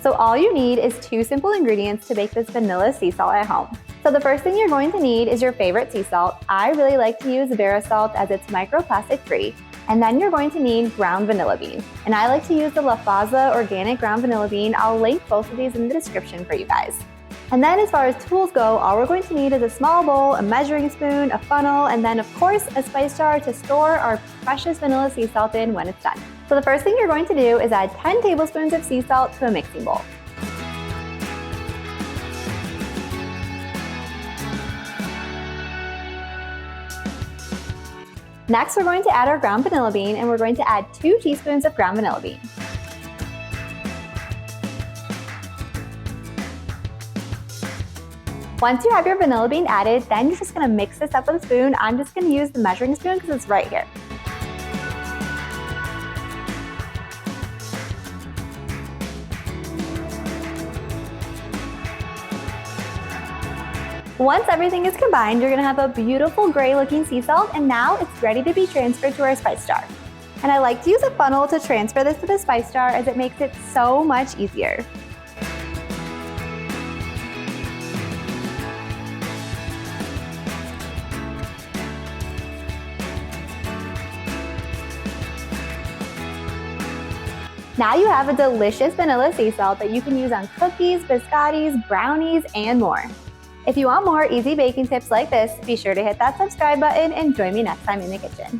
So all you need is 2 simple ingredients to make this vanilla sea salt at home. So the first thing you're going to need is your favorite sea salt. I really like to use Vera salt as it's microplastic free. And then you're going to need ground vanilla bean. And I like to use the La Faza organic ground vanilla bean. I'll link both of these in the description for you guys. And then as far as tools go, all we're going to need is a small bowl, a measuring spoon, a funnel, and then of course a spice jar to store our precious vanilla sea salt in when it's done. So the first thing you're going to do is add 10 tablespoons of sea salt to a mixing bowl. Next, we're going to add our ground vanilla bean, and we're going to add 2 teaspoons of ground vanilla bean. Once you have your vanilla bean added, then you're just going to mix this up with a spoon. I'm just going to use the measuring spoon because it's right here. Once everything is combined, you're gonna have a beautiful gray looking sea salt, and now it's ready to be transferred to our spice jar. And I like to use a funnel to transfer this to the spice jar as it makes it so much easier. Now you have a delicious vanilla sea salt that you can use on cookies, biscottis, brownies, and more. If you want more easy baking tips like this, be sure to hit that subscribe button and join me next time in the kitchen.